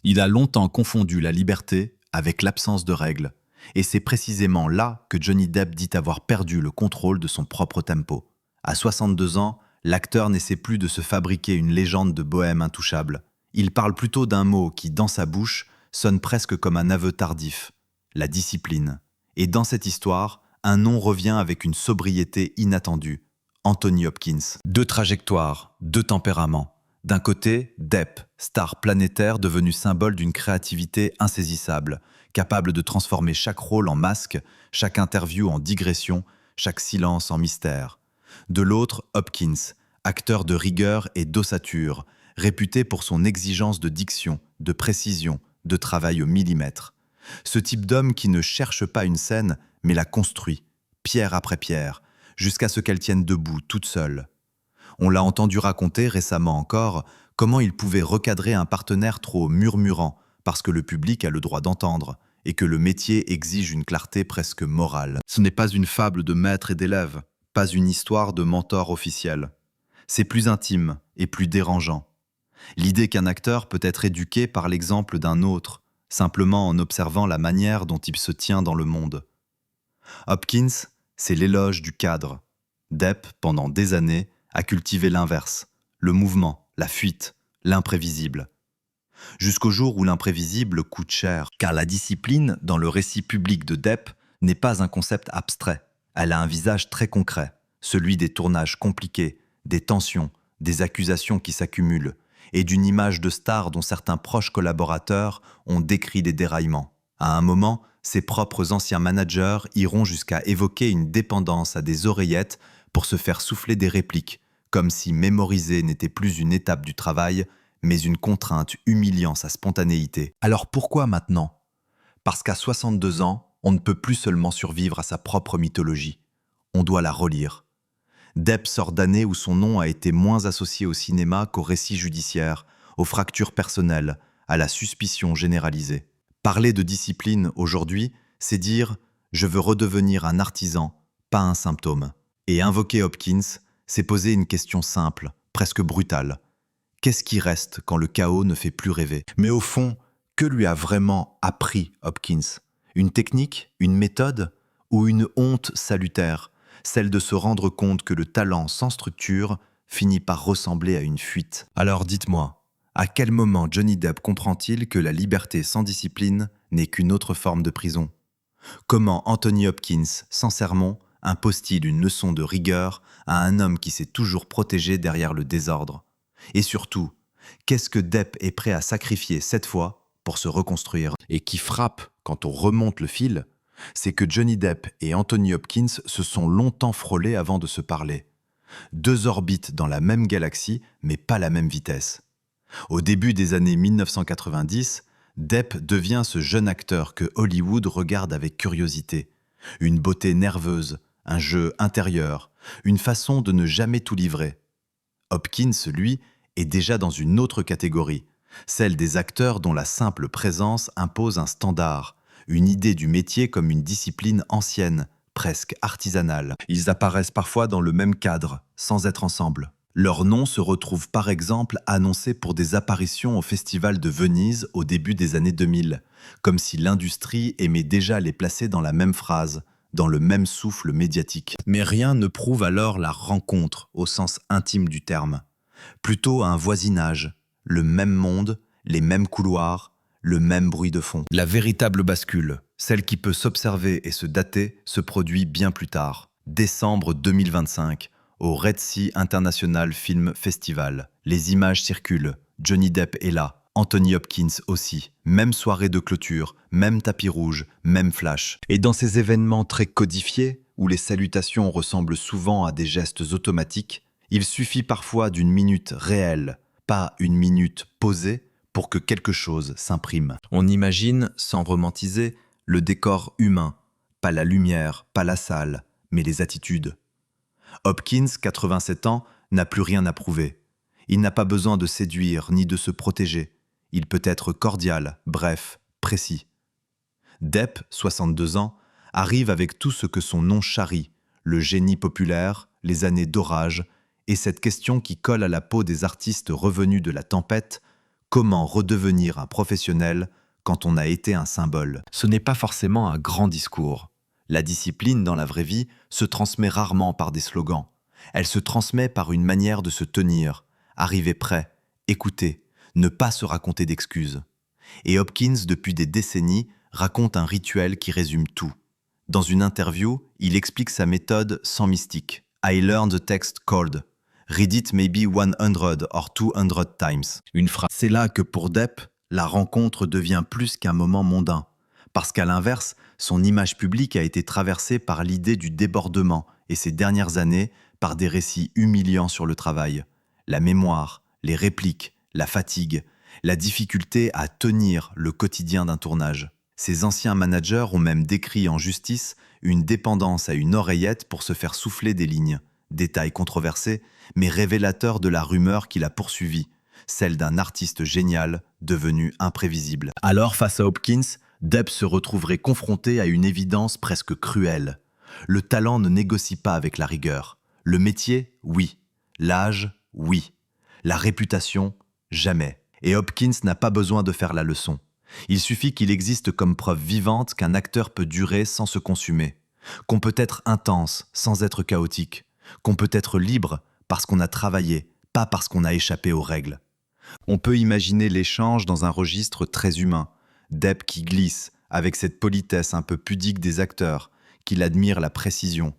Il a longtemps confondu la liberté avec l'absence de règles. Et c'est précisément là que Johnny Depp dit avoir perdu le contrôle de son propre tempo. À 62 ans, l'acteur n'essaie plus de se fabriquer une légende de bohème intouchable. Il parle plutôt d'un mot qui, dans sa bouche, sonne presque comme un aveu tardif, la discipline. Et dans cette histoire, un nom revient avec une sobriété inattendue, Anthony Hopkins. Deux trajectoires, deux tempéraments. D'un côté, Depp, star planétaire devenu symbole d'une créativité insaisissable, capable de transformer chaque rôle en masque, chaque interview en digression, chaque silence en mystère. De l'autre, Hopkins, acteur de rigueur et d'ossature, réputé pour son exigence de diction, de précision, de travail au millimètre. Ce type d'homme qui ne cherche pas une scène, mais la construit, pierre après pierre, jusqu'à ce qu'elle tienne debout toute seule. On l'a entendu raconter récemment encore comment il pouvait recadrer un partenaire trop murmurant parce que le public a le droit d'entendre et que le métier exige une clarté presque morale. Ce n'est pas une fable de maître et d'élève, pas une histoire de mentor officiel. C'est plus intime et plus dérangeant. L'idée qu'un acteur peut être éduqué par l'exemple d'un autre, simplement en observant la manière dont il se tient dans le monde. Hopkins, c'est l'éloge du cadre. Depp, pendant des années, a cultivé l'inverse, le mouvement, la fuite, l'imprévisible. Jusqu'au jour où l'imprévisible coûte cher, car la discipline, dans le récit public de Depp, n'est pas un concept abstrait. Elle a un visage très concret, celui des tournages compliqués, des tensions, des accusations qui s'accumulent, et d'une image de star dont certains proches collaborateurs ont décrit des déraillements. À un moment, ses propres anciens managers iront jusqu'à évoquer une dépendance à des oreillettes pour se faire souffler des répliques, comme si mémoriser n'était plus une étape du travail, mais une contrainte humiliant sa spontanéité. Alors pourquoi maintenant ? Parce qu'à 62 ans, on ne peut plus seulement survivre à sa propre mythologie. On doit la relire. Depp sort d'années où son nom a été moins associé au cinéma qu'au récit judiciaire, aux fractures personnelles, à la suspicion généralisée. Parler de discipline aujourd'hui, c'est dire « je veux redevenir un artisan, pas un symptôme ». Et invoquer Hopkins, c'est poser une question simple, presque brutale. Qu'est-ce qui reste quand le chaos ne fait plus rêver ? Mais au fond, que lui a vraiment appris Hopkins ? Une technique, une méthode ou une honte salutaire, celle de se rendre compte que le talent sans structure finit par ressembler à une fuite. Alors dites-moi, à quel moment Johnny Depp comprend-il que la liberté sans discipline n'est qu'une autre forme de prison ? Comment Anthony Hopkins, sans sermon, impose-t-il une leçon de rigueur à un homme qui s'est toujours protégé derrière le désordre ? Et surtout, qu'est-ce que Depp est prêt à sacrifier cette fois pour se reconstruire ? Et qui frappe quand on remonte le fil, c'est que Johnny Depp et Anthony Hopkins se sont longtemps frôlés avant de se parler. Deux orbites dans la même galaxie, mais pas la même vitesse. Au début des années 1990, Depp devient ce jeune acteur que Hollywood regarde avec curiosité. Une beauté nerveuse, un jeu intérieur, une façon de ne jamais tout livrer. Hopkins, lui, est déjà dans une autre catégorie, celle des acteurs dont la simple présence impose un standard, une idée du métier comme une discipline ancienne, presque artisanale. Ils apparaissent parfois dans le même cadre, sans être ensemble. Leur nom se retrouve par exemple annoncé pour des apparitions au Festival de Venise au début des années 2000, comme si l'industrie aimait déjà les placer dans la même phrase, dans le même souffle médiatique. Mais rien ne prouve alors la rencontre au sens intime du terme. Plutôt un voisinage, le même monde, les mêmes couloirs, le même bruit de fond. La véritable bascule, celle qui peut s'observer et se dater, se produit bien plus tard. Décembre 2025, au Red Sea International Film Festival. Les images circulent, Johnny Depp est là, Anthony Hopkins aussi. Même soirée de clôture, même tapis rouge, même flash. Et dans ces événements très codifiés, où les salutations ressemblent souvent à des gestes automatiques, il suffit parfois d'une minute réelle, pas une minute posée, pour que quelque chose s'imprime. On imagine, sans romantiser, le décor humain, pas la lumière, pas la salle, mais les attitudes. Hopkins, 87 ans, n'a plus rien à prouver. Il n'a pas besoin de séduire ni de se protéger. Il peut être cordial, bref, précis. Depp, 62 ans, arrive avec tout ce que son nom charrie, le génie populaire, les années d'orage, et cette question qui colle à la peau des artistes revenus de la tempête, Comment redevenir un professionnel quand on a été un symbole? Ce n'est pas forcément un grand discours. La discipline dans la vraie vie se transmet rarement par des slogans. Elle se transmet par une manière de se tenir, arriver prêt, écouter, ne pas se raconter d'excuses. Et Hopkins, depuis des décennies, raconte un rituel qui résume tout. Dans une interview, il explique sa méthode sans mystique. I learned the text called Read it maybe 100 or 200 times. Une phrase. C'est là que pour Depp, la rencontre devient plus qu'un moment mondain. Parce qu'à l'inverse, son image publique a été traversée par l'idée du débordement et ces dernières années par des récits humiliants sur le travail. La mémoire, les répliques, la fatigue, la difficulté à tenir le quotidien d'un tournage. Ses anciens managers ont même décrit en justice une dépendance à une oreillette pour se faire souffler des lignes. Détail controversé, mais révélateur de la rumeur qui l'a poursuivi, celle d'un artiste génial devenu imprévisible. Alors, face à Hopkins, Depp se retrouverait confronté à une évidence presque cruelle. Le talent ne négocie pas avec la rigueur. Le métier, oui. L'âge, oui. La réputation, jamais. Et Hopkins n'a pas besoin de faire la leçon. Il suffit qu'il existe comme preuve vivante qu'un acteur peut durer sans se consumer, qu'on peut être intense sans être chaotique, qu'on peut être libre parce qu'on a travaillé, pas parce qu'on a échappé aux règles. On peut imaginer l'échange dans un registre très humain, Depp qui glisse, avec cette politesse un peu pudique des acteurs, qu'il admire la précision,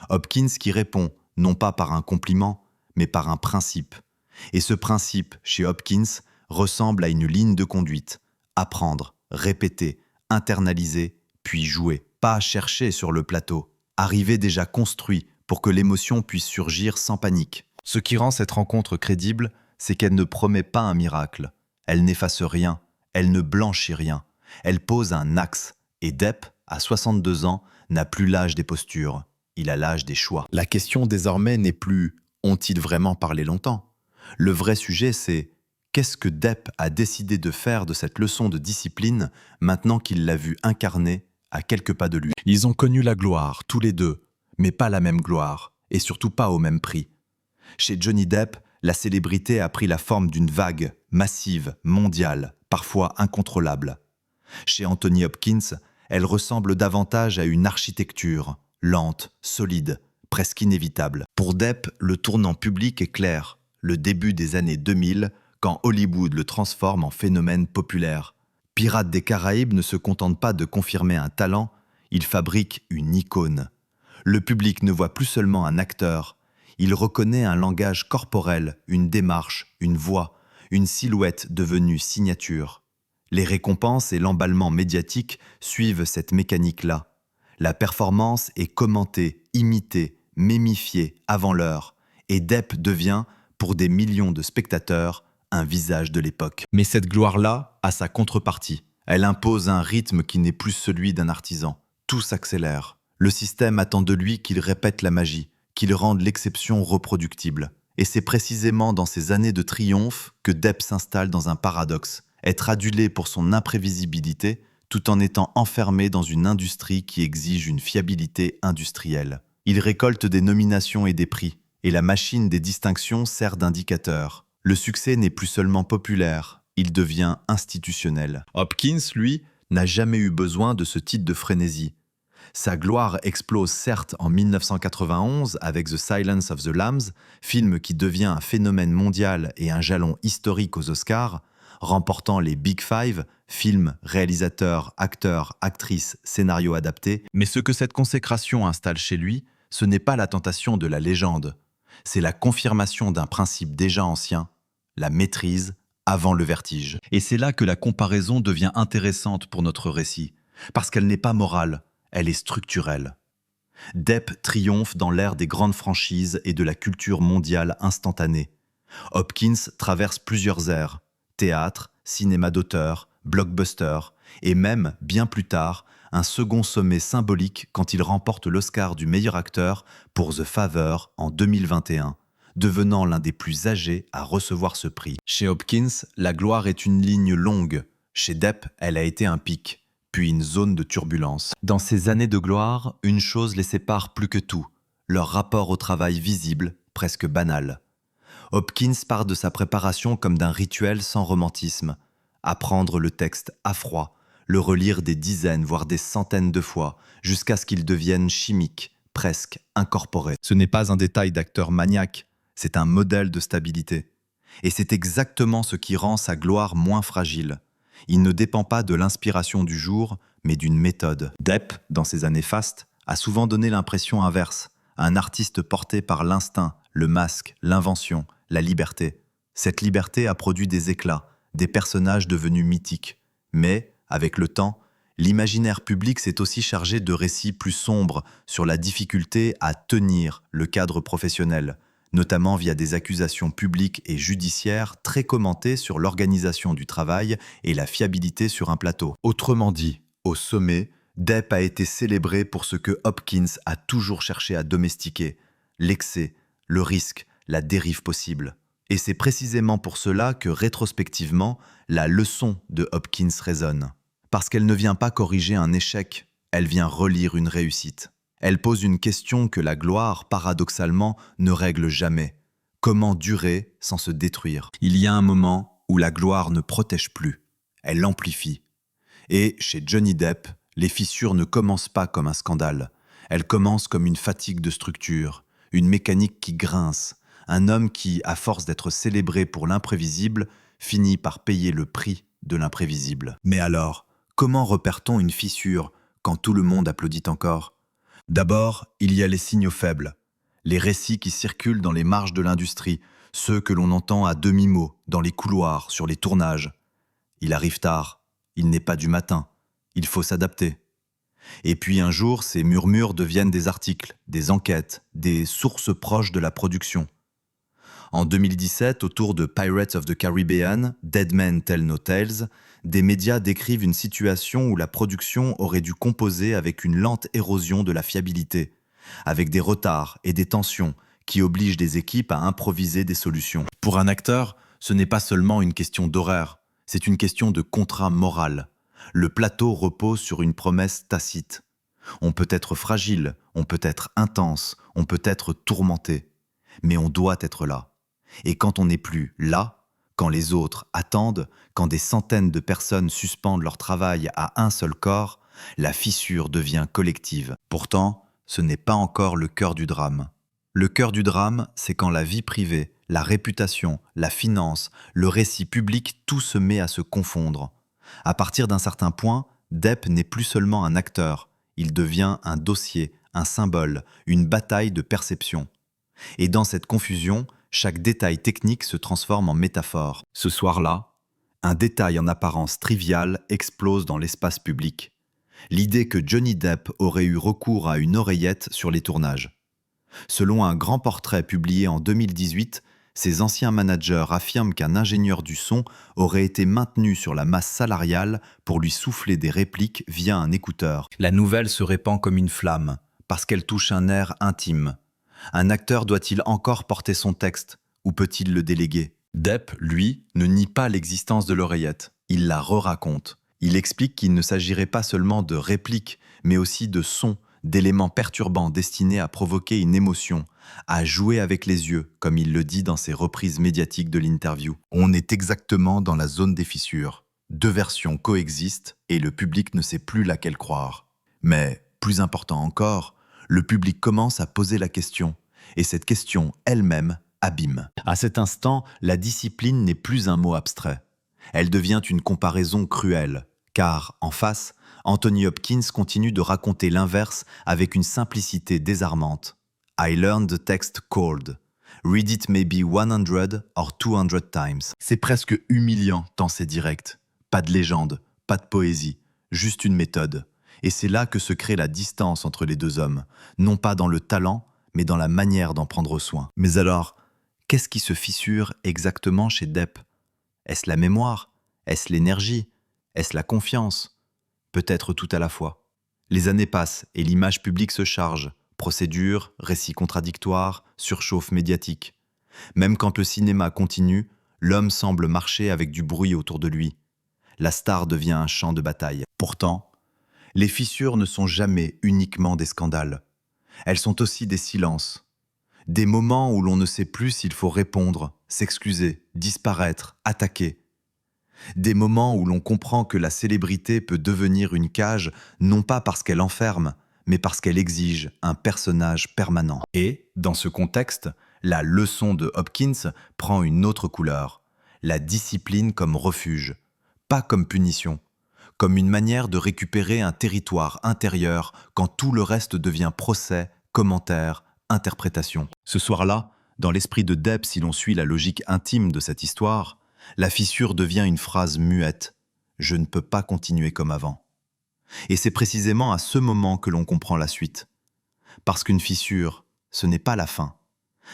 Hopkins qui répond, non pas par un compliment, mais par un principe. Et ce principe, chez Hopkins, ressemble à une ligne de conduite. Apprendre, répéter, internaliser, puis jouer. Pas chercher sur le plateau. Arriver déjà construit pour que l'émotion puisse surgir sans panique. Ce qui rend cette rencontre crédible, c'est qu'elle ne promet pas un miracle. Elle n'efface rien, elle ne blanchit rien. Elle pose un axe. Et Depp, à 62 ans, n'a plus l'âge des postures. Il a l'âge des choix. La question désormais n'est plus « ont-ils vraiment parlé longtemps ?» Le vrai sujet, c'est qu'est-ce que Depp a décidé de faire de cette leçon de discipline maintenant qu'il l'a vu incarner à quelques pas de lui. Ils ont connu la gloire, tous les deux, mais pas la même gloire, et surtout pas au même prix. Chez Johnny Depp, la célébrité a pris la forme d'une vague, massive, mondiale, parfois incontrôlable. Chez Anthony Hopkins, elle ressemble davantage à une architecture, lente, solide, presque inévitable. Pour Depp, le tournant public est clair, le début des années 2000, quand Hollywood le transforme en phénomène populaire. Pirates des Caraïbes ne se contente pas de confirmer un talent, il fabrique une icône. Le public ne voit plus seulement un acteur, il reconnaît un langage corporel, une démarche, une voix, une silhouette devenue signature. Les récompenses et l'emballement médiatique suivent cette mécanique-là. La performance est commentée, imitée, mémifiée avant l'heure, et Depp devient, pour des millions de spectateurs, un visage de l'époque. Mais cette gloire-là a sa contrepartie. Elle impose un rythme qui n'est plus celui d'un artisan. Tout s'accélère. Le système attend de lui qu'il répète la magie, qu'il rende l'exception reproductible. Et c'est précisément dans ces années de triomphe que Depp s'installe dans un paradoxe. Être adulé pour son imprévisibilité, tout en étant enfermé dans une industrie qui exige une fiabilité industrielle. Il récolte des nominations et des prix, et la machine des distinctions sert d'indicateur. Le succès n'est plus seulement populaire, il devient institutionnel. Hopkins, lui, n'a jamais eu besoin de ce type de frénésie. Sa gloire explose certes en 1991 avec The Silence of the Lambs, film qui devient un phénomène mondial et un jalon historique aux Oscars, remportant les Big Five, films, réalisateurs, acteurs, actrices, scénarios adaptés. Mais ce que cette consécration installe chez lui, ce n'est pas la tentation de la légende. C'est la confirmation d'un principe déjà ancien, la maîtrise avant le vertige. Et c'est là que la comparaison devient intéressante pour notre récit, parce qu'elle n'est pas morale, elle est structurelle. Depp triomphe dans l'ère des grandes franchises et de la culture mondiale instantanée. Hopkins traverse plusieurs ères, théâtre, cinéma d'auteur, blockbuster, et même, bien plus tard, un second sommet symbolique quand il remporte l'Oscar du meilleur acteur pour The Father en 2021, devenant l'un des plus âgés à recevoir ce prix. Chez Hopkins, la gloire est une ligne longue. Chez Depp, elle a été un pic, puis une zone de turbulence. Dans ces années de gloire, une chose les sépare plus que tout, leur rapport au travail visible, presque banal. Hopkins part de sa préparation comme d'un rituel sans romantisme. Apprendre le texte à froid, le relire des dizaines, voire des centaines de fois, jusqu'à ce qu'il devienne chimique, presque incorporé. Ce n'est pas un détail d'acteur maniaque, c'est un modèle de stabilité. Et c'est exactement ce qui rend sa gloire moins fragile. Il ne dépend pas de l'inspiration du jour, mais d'une méthode. Depp, dans ses années fastes, a souvent donné l'impression inverse, un artiste porté par l'instinct, le masque, l'invention, la liberté. Cette liberté a produit des éclats, des personnages devenus mythiques. Mais, avec le temps, l'imaginaire public s'est aussi chargé de récits plus sombres sur la difficulté à tenir le cadre professionnel, notamment via des accusations publiques et judiciaires très commentées sur l'organisation du travail et la fiabilité sur un plateau. Autrement dit, au sommet, Depp a été célébré pour ce que Hopkins a toujours cherché à domestiquer, l'excès, le risque, la dérive possible. Et c'est précisément pour cela que, rétrospectivement, la leçon de Hopkins résonne. Parce qu'elle ne vient pas corriger un échec, elle vient relire une réussite. Elle pose une question que la gloire, paradoxalement, ne règle jamais. Comment durer sans se détruire? Il y a un moment où la gloire ne protège plus, elle l'amplifie. Et, chez Johnny Depp, les fissures ne commencent pas comme un scandale. Elles commencent comme une fatigue de structure, une mécanique qui grince, un homme qui, à force d'être célébré pour l'imprévisible, finit par payer le prix de l'imprévisible. Mais alors, comment repère-t-on une fissure quand tout le monde applaudit encore? D'abord, il y a les signaux faibles, les récits qui circulent dans les marges de l'industrie, ceux que l'on entend à demi-mot, dans les couloirs, sur les tournages. Il arrive tard, il n'est pas du matin, il faut s'adapter. Et puis un jour, ces murmures deviennent des articles, des enquêtes, des sources proches de la production. En 2017, autour de Pirates of the Caribbean, Dead Men Tell No Tales, des médias décrivent une situation où la production aurait dû composer avec une lente érosion de la fiabilité, avec des retards et des tensions qui obligent des équipes à improviser des solutions. Pour un acteur, ce n'est pas seulement une question d'horaire, c'est une question de contrat moral. Le plateau repose sur une promesse tacite. On peut être fragile, on peut être intense, on peut être tourmenté, mais on doit être là. Et quand on n'est plus là, quand les autres attendent, quand des centaines de personnes suspendent leur travail à un seul corps, la fissure devient collective. Pourtant, ce n'est pas encore le cœur du drame. Le cœur du drame, c'est quand la vie privée, la réputation, la finance, le récit public, tout se met à se confondre. À partir d'un certain point, Depp n'est plus seulement un acteur, il devient un dossier, un symbole, une bataille de perception. Et dans cette confusion, chaque détail technique se transforme en métaphore. Ce soir-là, un détail en apparence trivial explose dans l'espace public. L'idée que Johnny Depp aurait eu recours à une oreillette sur les tournages. Selon un grand portrait publié en 2018, ses anciens managers affirment qu'un ingénieur du son aurait été maintenu sur la masse salariale pour lui souffler des répliques via un écouteur. La nouvelle se répand comme une flamme, parce qu'elle touche un air intime. Un acteur doit-il encore porter son texte, ou peut-il le déléguer? Depp, lui, ne nie pas l'existence de l'oreillette. Il la re-raconte. Il explique qu'il ne s'agirait pas seulement de répliques, mais aussi de sons, d'éléments perturbants destinés à provoquer une émotion, à jouer avec les yeux, comme il le dit dans ses reprises médiatiques de l'interview. On est exactement dans la zone des fissures. Deux versions coexistent et le public ne sait plus laquelle croire. Mais, plus important encore, le public commence à poser la question, et cette question elle-même abîme. À cet instant, la discipline n'est plus un mot abstrait. Elle devient une comparaison cruelle, car, en face, Anthony Hopkins continue de raconter l'inverse avec une simplicité désarmante. I learned the text cold. Read it maybe 100 or 200 times. C'est presque humiliant tant c'est direct. Pas de légende, pas de poésie, juste une méthode. Et c'est là que se crée la distance entre les deux hommes, non pas dans le talent, mais dans la manière d'en prendre soin. Mais alors, qu'est-ce qui se fissure exactement chez Depp? Est-ce la mémoire? Est-ce l'énergie? Est-ce la confiance? Peut-être tout à la fois. Les années passent et l'image publique se charge. Procédures, récits contradictoires, surchauffe médiatique. Même quand le cinéma continue, l'homme semble marcher avec du bruit autour de lui. La star devient un champ de bataille. Pourtant, les fissures ne sont jamais uniquement des scandales. Elles sont aussi des silences. Des moments où l'on ne sait plus s'il faut répondre, s'excuser, disparaître, attaquer. Des moments où l'on comprend que la célébrité peut devenir une cage, non pas parce qu'elle enferme, mais parce qu'elle exige un personnage permanent. Et, dans ce contexte, la leçon de Hopkins prend une autre couleur. La discipline comme refuge, pas comme punition, comme une manière de récupérer un territoire intérieur quand tout le reste devient procès, commentaire, interprétation. Ce soir-là, dans l'esprit de Depp, si l'on suit la logique intime de cette histoire, la fissure devient une phrase muette. Je ne peux pas continuer comme avant. Et c'est précisément à ce moment que l'on comprend la suite. Parce qu'une fissure, ce n'est pas la fin.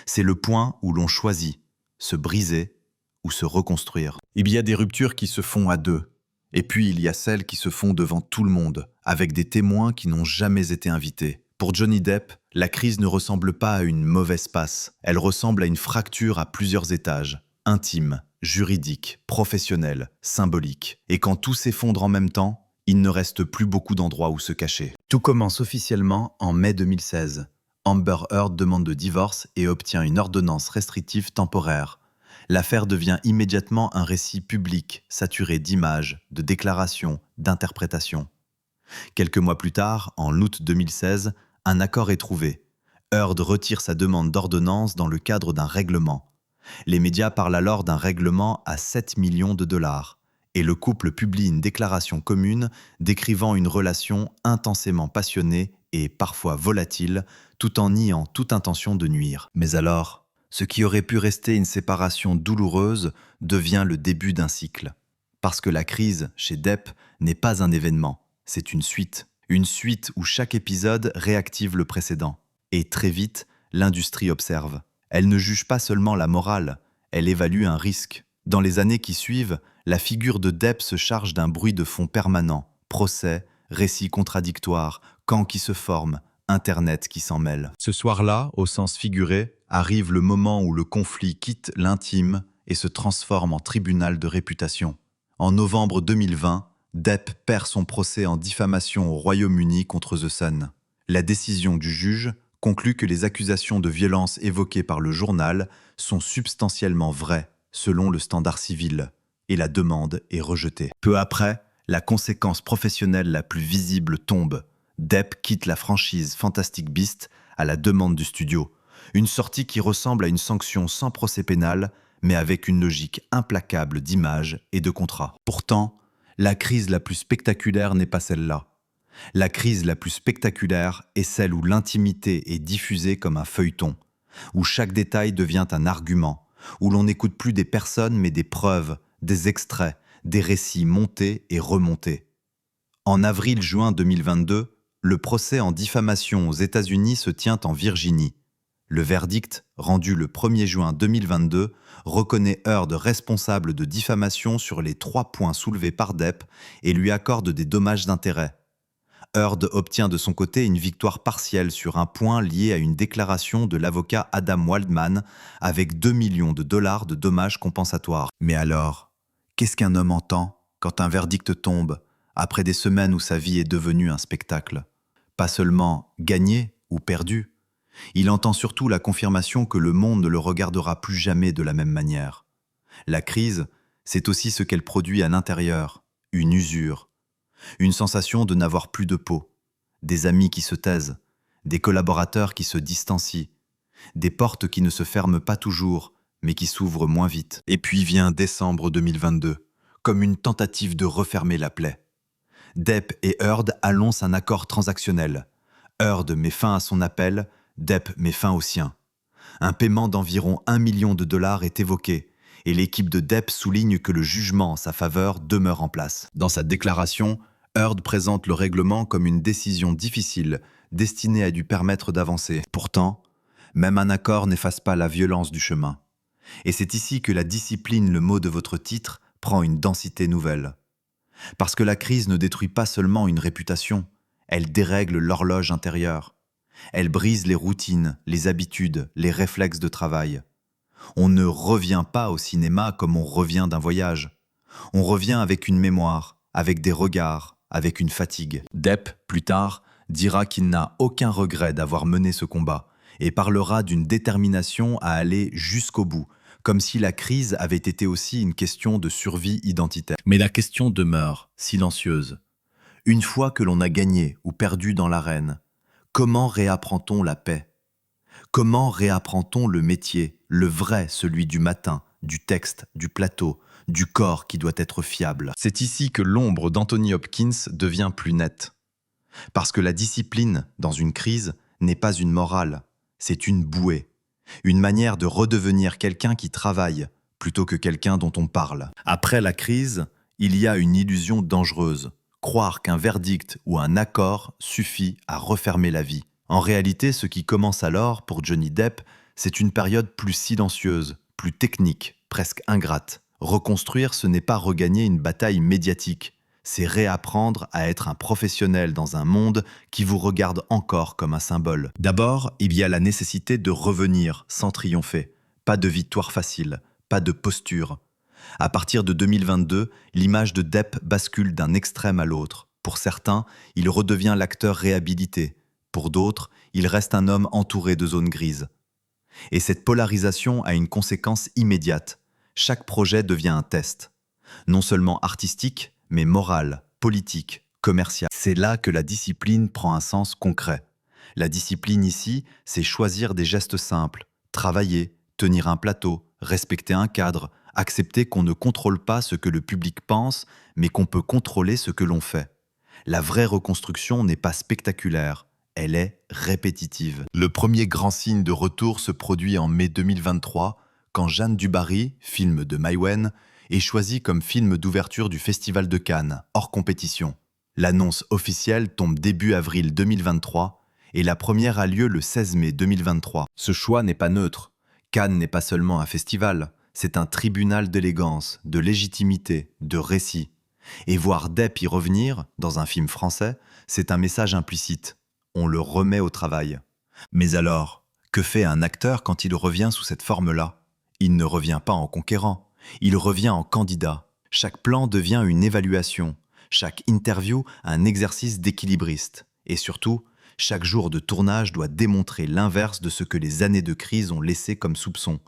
C'est le point où l'on choisit, se briser ou se reconstruire. Il y a des ruptures qui se font à deux. Et puis il y a celles qui se font devant tout le monde, avec des témoins qui n'ont jamais été invités. Pour Johnny Depp, la crise ne ressemble pas à une mauvaise passe. Elle ressemble à une fracture à plusieurs étages, intime, juridique, professionnel, symbolique. Et quand tout s'effondre en même temps, il ne reste plus beaucoup d'endroits où se cacher. Tout commence officiellement en mai 2016. Amber Heard demande le divorce et obtient une ordonnance restrictive temporaire. L'affaire devient immédiatement un récit public, saturé d'images, de déclarations, d'interprétations. Quelques mois plus tard, en août 2016, un accord est trouvé. Heard retire sa demande d'ordonnance dans le cadre d'un règlement. Les médias parlent alors d'un règlement à 7 millions de dollars. Et le couple publie une déclaration commune décrivant une relation intensément passionnée et parfois volatile, tout en niant toute intention de nuire. Mais alors, ce qui aurait pu rester une séparation douloureuse devient le début d'un cycle. Parce que la crise, chez Depp, n'est pas un événement, c'est une suite. Une suite où chaque épisode réactive le précédent. Et très vite, l'industrie observe. Elle ne juge pas seulement la morale, elle évalue un risque. Dans les années qui suivent, la figure de Depp se charge d'un bruit de fond permanent. Procès, récits contradictoires, camps qui se forment, Internet qui s'en mêle. Ce soir-là, au sens figuré, arrive le moment où le conflit quitte l'intime et se transforme en tribunal de réputation. En novembre 2020, Depp perd son procès en diffamation au Royaume-Uni contre The Sun. La décision du juge conclut que les accusations de violence évoquées par le journal sont substantiellement vraies, selon le standard civil, et la demande est rejetée. Peu après, la conséquence professionnelle la plus visible tombe. Depp quitte la franchise Fantastic Beasts à la demande du studio. Une sortie qui ressemble à une sanction sans procès pénal, mais avec une logique implacable d'images et de contrats. Pourtant, la crise la plus spectaculaire n'est pas celle-là. La crise la plus spectaculaire est celle où l'intimité est diffusée comme un feuilleton, où chaque détail devient un argument, où l'on n'écoute plus des personnes mais des preuves, des extraits, des récits montés et remontés. En avril-juin 2022, le procès en diffamation aux États-Unis se tient en Virginie. Le verdict, rendu le 1er juin 2022, reconnaît Heard responsable de diffamation sur les 3 points soulevés par Depp et lui accorde des dommages d'intérêt. Heard obtient de son côté une victoire partielle sur un point lié à une déclaration de l'avocat Adam Waldman avec 2 millions de dollars de dommages compensatoires. Mais alors, qu'est-ce qu'un homme entend quand un verdict tombe, après des semaines où sa vie est devenue un spectacle? Pas seulement gagné ou perdu, il entend surtout la confirmation que le monde ne le regardera plus jamais de la même manière. La crise, c'est aussi ce qu'elle produit à l'intérieur, une usure, une sensation de n'avoir plus de peau, des amis qui se taisent, des collaborateurs qui se distancient, des portes qui ne se ferment pas toujours, mais qui s'ouvrent moins vite. Et puis vient décembre 2022, comme une tentative de refermer la plaie. Depp et Heard annoncent un accord transactionnel. Heard met fin à son appel, Depp met fin au sien. Un paiement d'environ 1 million de dollars est évoqué, et l'équipe de Depp souligne que le jugement en sa faveur demeure en place. Dans sa déclaration, Heard présente le règlement comme une décision difficile, destinée à lui permettre d'avancer. Pourtant, même un accord n'efface pas la violence du chemin. Et c'est ici que la discipline, le mot de votre titre, prend une densité nouvelle. Parce que la crise ne détruit pas seulement une réputation, elle dérègle l'horloge intérieure. Elle brise les routines, les habitudes, les réflexes de travail. On ne revient pas au cinéma comme on revient d'un voyage. On revient avec une mémoire, avec des regards, avec une fatigue. Depp, plus tard, dira qu'il n'a aucun regret d'avoir mené ce combat et parlera d'une détermination à aller jusqu'au bout, comme si la crise avait été aussi une question de survie identitaire. Mais la question demeure, silencieuse. Une fois que l'on a gagné ou perdu dans l'arène, comment réapprend-on la paix? Comment réapprend-on le métier, le vrai, celui du matin, du texte, du plateau, du corps qui doit être fiable? C'est ici que l'ombre d'Anthony Hopkins devient plus nette. Parce que la discipline, dans une crise, n'est pas une morale, c'est une bouée. Une manière de redevenir quelqu'un qui travaille, plutôt que quelqu'un dont on parle. Après la crise, il y a une illusion dangereuse. Croire qu'un verdict ou un accord suffit à refermer la vie. En réalité, ce qui commence alors, pour Johnny Depp, c'est une période plus silencieuse, plus technique, presque ingrate. Reconstruire, ce n'est pas regagner une bataille médiatique. C'est réapprendre à être un professionnel dans un monde qui vous regarde encore comme un symbole. D'abord, il y a la nécessité de revenir sans triompher. Pas de victoire facile, pas de posture. À partir de 2022, l'image de Depp bascule d'un extrême à l'autre. Pour certains, il redevient l'acteur réhabilité. Pour d'autres, il reste un homme entouré de zones grises. Et cette polarisation a une conséquence immédiate. Chaque projet devient un test. Non seulement artistique, mais moral, politique, commercial. C'est là que la discipline prend un sens concret. La discipline ici, c'est choisir des gestes simples, travailler, tenir un plateau, respecter un cadre, accepter qu'on ne contrôle pas ce que le public pense, mais qu'on peut contrôler ce que l'on fait. La vraie reconstruction n'est pas spectaculaire, elle est répétitive. Le premier grand signe de retour se produit en mai 2023, quand Jeanne du Barry, film de Maïwenn, est choisi comme film d'ouverture du Festival de Cannes, hors compétition. L'annonce officielle tombe début avril 2023 et la première a lieu le 16 mai 2023. Ce choix n'est pas neutre. Cannes n'est pas seulement un festival, c'est un tribunal d'élégance, de légitimité, de récit. Et voir Depp y revenir, dans un film français, c'est un message implicite. On le remet au travail. Mais alors, que fait un acteur quand il revient sous cette forme-là? Il ne revient pas en conquérant. Il revient en candidat. Chaque plan devient une évaluation. Chaque interview un exercice d'équilibriste. Et surtout, chaque jour de tournage doit démontrer l'inverse de ce que les années de crise ont laissé comme soupçon.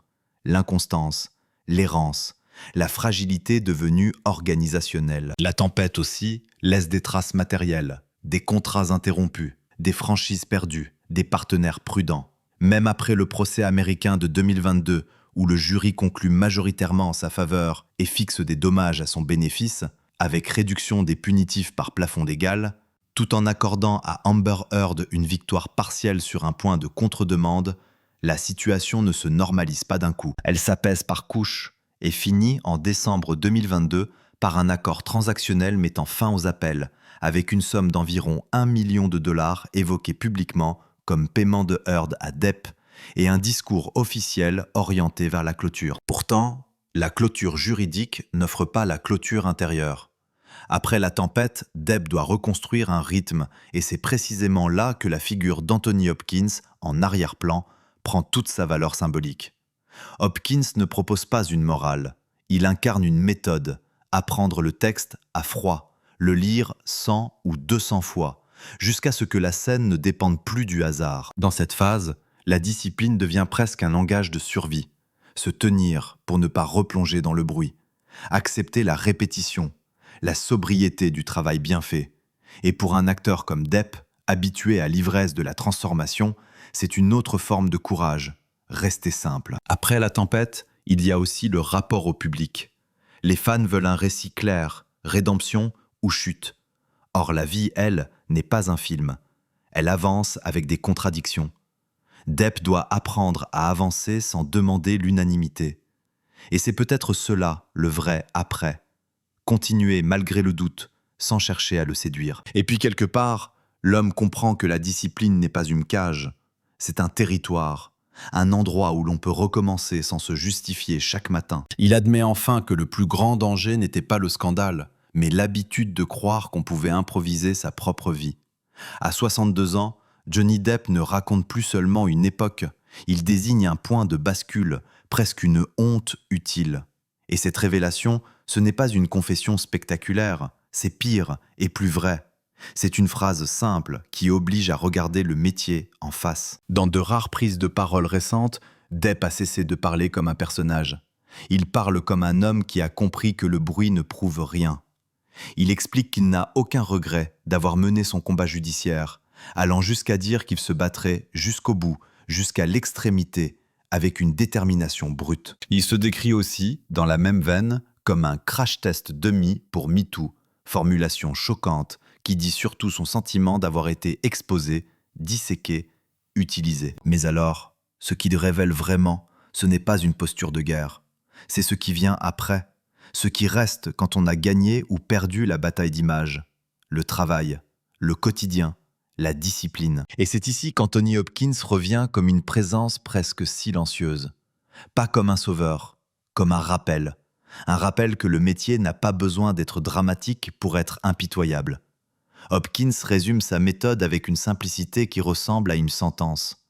L'inconstance, l'errance, la fragilité devenue organisationnelle. La tempête aussi laisse des traces matérielles, des contrats interrompus, des franchises perdues, des partenaires prudents. Même après le procès américain de 2022, où le jury conclut majoritairement en sa faveur et fixe des dommages à son bénéfice, avec réduction des punitifs par plafond légal, tout en accordant à Amber Heard une victoire partielle sur un point de contre-demande, la situation ne se normalise pas d'un coup. Elle s'apaise par couches et finit en décembre 2022 par un accord transactionnel mettant fin aux appels, avec une somme d'environ 1 million de dollars évoquée publiquement comme paiement de Heard à Depp, et un discours officiel orienté vers la clôture. Pourtant, la clôture juridique n'offre pas la clôture intérieure. Après la tempête, Depp doit reconstruire un rythme, et c'est précisément là que la figure d'Anthony Hopkins, en arrière-plan, prend toute sa valeur symbolique. Hopkins ne propose pas une morale, il incarne une méthode, apprendre le texte à froid, le lire 100 ou 200 fois, jusqu'à ce que la scène ne dépende plus du hasard. Dans cette phase, la discipline devient presque un langage de survie. Se tenir pour ne pas replonger dans le bruit. Accepter la répétition, la sobriété du travail bien fait. Et pour un acteur comme Depp, habitué à l'ivresse de la transformation, c'est une autre forme de courage. Rester simple. Après la tempête, il y a aussi le rapport au public. Les fans veulent un récit clair, rédemption ou chute. Or la vie, elle, n'est pas un film. Elle avance avec des contradictions. Depp doit apprendre à avancer sans demander l'unanimité. Et c'est peut-être cela, le vrai après. Continuer malgré le doute, sans chercher à le séduire. Et puis quelque part, l'homme comprend que la discipline n'est pas une cage. C'est un territoire, un endroit où l'on peut recommencer sans se justifier chaque matin. Il admet enfin que le plus grand danger n'était pas le scandale, mais l'habitude de croire qu'on pouvait improviser sa propre vie. À 62 ans, Johnny Depp ne raconte plus seulement une époque, il désigne un point de bascule, presque une honte utile. Et cette révélation, ce n'est pas une confession spectaculaire, c'est pire et plus vrai. C'est une phrase simple qui oblige à regarder le métier en face. Dans de rares prises de parole récentes, Depp a cessé de parler comme un personnage. Il parle comme un homme qui a compris que le bruit ne prouve rien. Il explique qu'il n'a aucun regret d'avoir mené son combat judiciaire, allant jusqu'à dire qu'il se battrait jusqu'au bout, jusqu'à l'extrémité, avec une détermination brute. Il se décrit aussi, dans la même veine, comme un crash test demi pour MeToo, formulation choquante qui dit surtout son sentiment d'avoir été exposé, disséqué, utilisé. Mais alors, ce qui révèle vraiment, ce n'est pas une posture de guerre, c'est ce qui vient après, ce qui reste quand on a gagné ou perdu la bataille d'image, le travail, le quotidien, la discipline. Et c'est ici qu'Anthony Hopkins revient comme une présence presque silencieuse. Pas comme un sauveur, comme un rappel que le métier n'a pas besoin d'être dramatique pour être impitoyable. Hopkins résume sa méthode avec une simplicité qui ressemble à une sentence.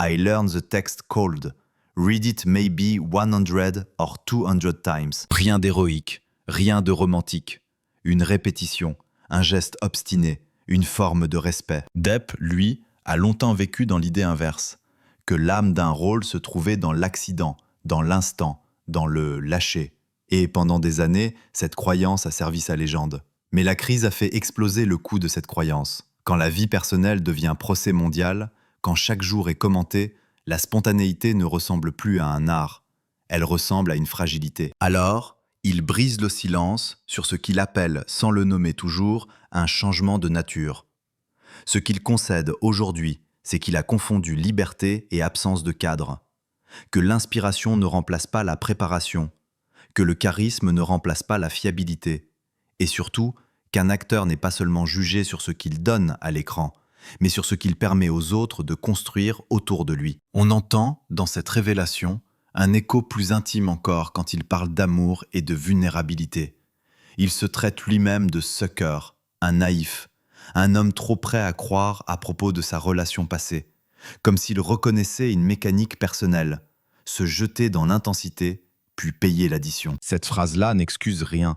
I learned the text cold. Read it maybe 100 or 200 times. Rien d'héroïque, rien de romantique. Une répétition, un geste obstiné, une forme de respect. Depp, lui, a longtemps vécu dans l'idée inverse, que l'âme d'un rôle se trouvait dans l'accident, dans l'instant, dans le lâcher. Et pendant des années, cette croyance a servi sa légende. Mais la crise a fait exploser le coût de cette croyance. Quand la vie personnelle devient procès mondial, quand chaque jour est commenté, la spontanéité ne ressemble plus à un art. Elle ressemble à une fragilité. Alors, il brise le silence sur ce qu'il appelle, sans le nommer toujours, un changement de nature. Ce qu'il concède aujourd'hui, c'est qu'il a confondu liberté et absence de cadre. Que l'inspiration ne remplace pas la préparation. Que le charisme ne remplace pas la fiabilité. Et surtout, qu'un acteur n'est pas seulement jugé sur ce qu'il donne à l'écran, mais sur ce qu'il permet aux autres de construire autour de lui. On entend, dans cette révélation, un écho plus intime encore quand il parle d'amour et de vulnérabilité. Il se traite lui-même de sucker, un naïf, un homme trop prêt à croire à propos de sa relation passée, comme s'il reconnaissait une mécanique personnelle, se jeter dans l'intensité, puis payer l'addition. Cette phrase-là n'excuse rien.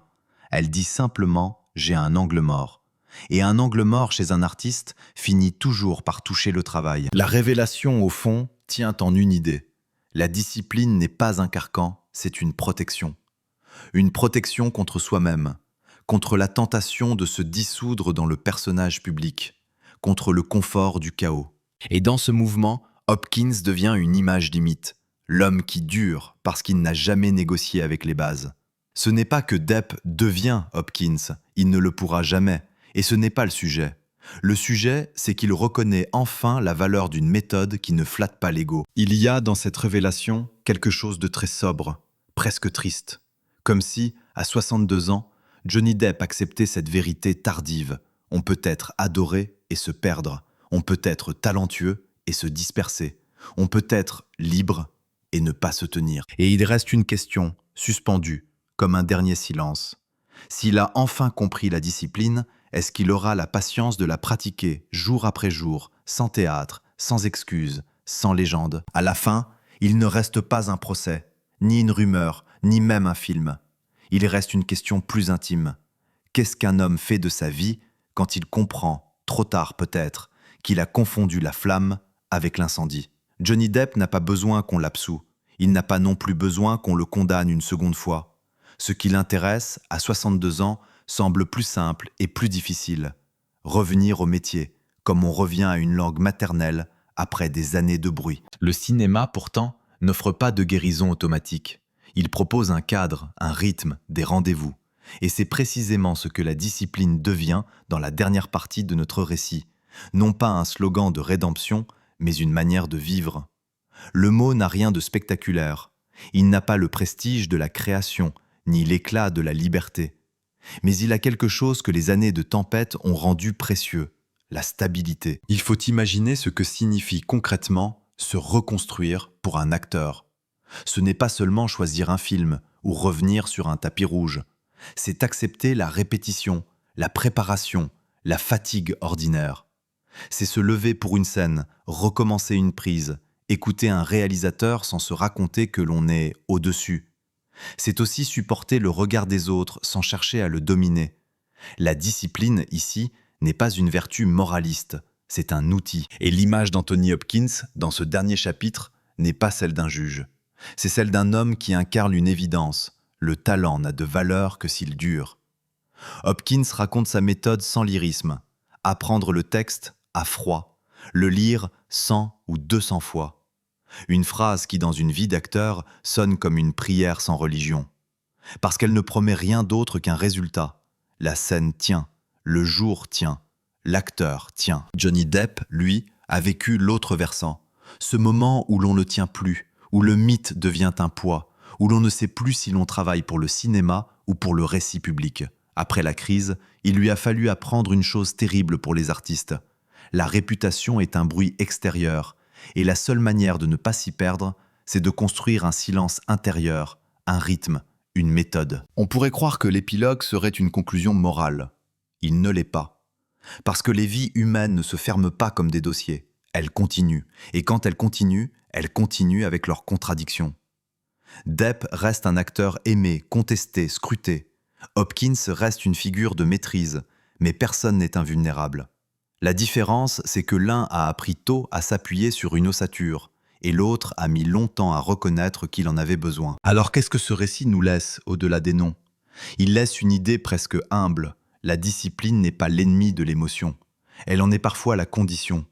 Elle dit simplement « j'ai un angle mort ». Et un angle mort chez un artiste finit toujours par toucher le travail. La révélation, au fond, tient en une idée. La discipline n'est pas un carcan, c'est une protection. Une protection contre soi-même, contre la tentation de se dissoudre dans le personnage public, contre le confort du chaos. Et dans ce mouvement, Hopkins devient une image limite, l'homme qui dure parce qu'il n'a jamais négocié avec les bases. Ce n'est pas que Depp devient Hopkins, il ne le pourra jamais. Et ce n'est pas le sujet. Le sujet, c'est qu'il reconnaît enfin la valeur d'une méthode qui ne flatte pas l'ego. Il y a dans cette révélation quelque chose de très sobre, presque triste. Comme si, à 62 ans, Johnny Depp acceptait cette vérité tardive. On peut être adoré et se perdre. On peut être talentueux et se disperser. On peut être libre et ne pas se tenir. Et il reste une question, suspendue, comme un dernier silence. S'il a enfin compris la discipline, est-ce qu'il aura la patience de la pratiquer jour après jour, sans théâtre, sans excuses, sans légende? À la fin, il ne reste pas un procès, ni une rumeur, ni même un film. Il reste une question plus intime. Qu'est-ce qu'un homme fait de sa vie quand il comprend, trop tard peut-être, qu'il a confondu la flamme avec l'incendie? Johnny Depp n'a pas besoin qu'on l'absout. Il n'a pas non plus besoin qu'on le condamne une seconde fois. Ce qui l'intéresse, à 62 ans, semble plus simple et plus difficile. Revenir au métier, comme on revient à une langue maternelle après des années de bruit. Le cinéma, pourtant, n'offre pas de guérison automatique. Il propose un cadre, un rythme, des rendez-vous. Et c'est précisément ce que la discipline devient dans la dernière partie de notre récit. Non pas un slogan de rédemption, mais une manière de vivre. Le mot n'a rien de spectaculaire. Il n'a pas le prestige de la création, ni l'éclat de la liberté. Mais il a quelque chose que les années de tempête ont rendu précieux, la stabilité. Il faut imaginer ce que signifie concrètement se reconstruire pour un acteur. Ce n'est pas seulement choisir un film ou revenir sur un tapis rouge. C'est accepter la répétition, la préparation, la fatigue ordinaire. C'est se lever pour une scène, recommencer une prise, écouter un réalisateur sans se raconter que l'on est au-dessus. C'est aussi supporter le regard des autres sans chercher à le dominer. La discipline, ici, n'est pas une vertu moraliste, c'est un outil. Et l'image d'Anthony Hopkins, dans ce dernier chapitre, n'est pas celle d'un juge. C'est celle d'un homme qui incarne une évidence. Le talent n'a de valeur que s'il dure. Hopkins raconte sa méthode sans lyrisme. Apprendre le texte à froid, le lire 100 ou 200 fois. Une phrase qui, dans une vie d'acteur, sonne comme une prière sans religion. Parce qu'elle ne promet rien d'autre qu'un résultat. La scène tient, le jour tient, l'acteur tient. Johnny Depp, lui, a vécu l'autre versant. Ce moment où l'on ne tient plus, où le mythe devient un poids, où l'on ne sait plus si l'on travaille pour le cinéma ou pour le récit public. Après la crise, il lui a fallu apprendre une chose terrible pour les artistes. La réputation est un bruit extérieur, et la seule manière de ne pas s'y perdre, c'est de construire un silence intérieur, un rythme, une méthode. On pourrait croire que l'épilogue serait une conclusion morale. Il ne l'est pas. Parce que les vies humaines ne se ferment pas comme des dossiers. Elles continuent. Et quand elles continuent avec leurs contradictions. Depp reste un acteur aimé, contesté, scruté. Hopkins reste une figure de maîtrise, mais personne n'est invulnérable. La différence, c'est que l'un a appris tôt à s'appuyer sur une ossature, et l'autre a mis longtemps à reconnaître qu'il en avait besoin. Alors qu'est-ce que ce récit nous laisse au-delà des noms ? Il laisse une idée presque humble. La discipline n'est pas l'ennemi de l'émotion. Elle en est parfois la condition.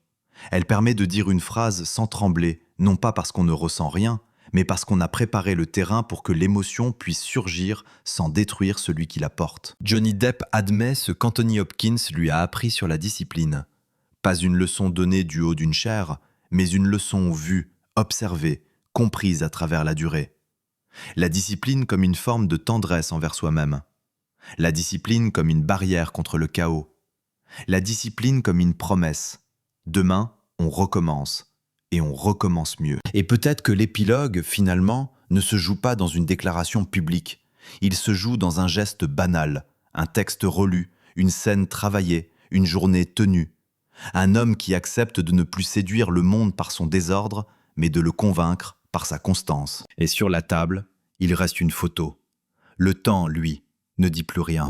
Elle permet de dire une phrase sans trembler, non pas parce qu'on ne ressent rien, mais parce qu'on a préparé le terrain pour que l'émotion puisse surgir sans détruire celui qui la porte. Johnny Depp admet ce qu'Anthony Hopkins lui a appris sur la discipline. Pas une leçon donnée du haut d'une chaire, mais une leçon vue, observée, comprise à travers la durée. La discipline comme une forme de tendresse envers soi-même. La discipline comme une barrière contre le chaos. La discipline comme une promesse. Demain, on recommence. Et on recommence mieux. Et peut-être que l'épilogue, finalement, ne se joue pas dans une déclaration publique. Il se joue dans un geste banal, un texte relu, une scène travaillée, une journée tenue. Un homme qui accepte de ne plus séduire le monde par son désordre, mais de le convaincre par sa constance. Et sur la table, il reste une photo. Le temps, lui, ne dit plus rien.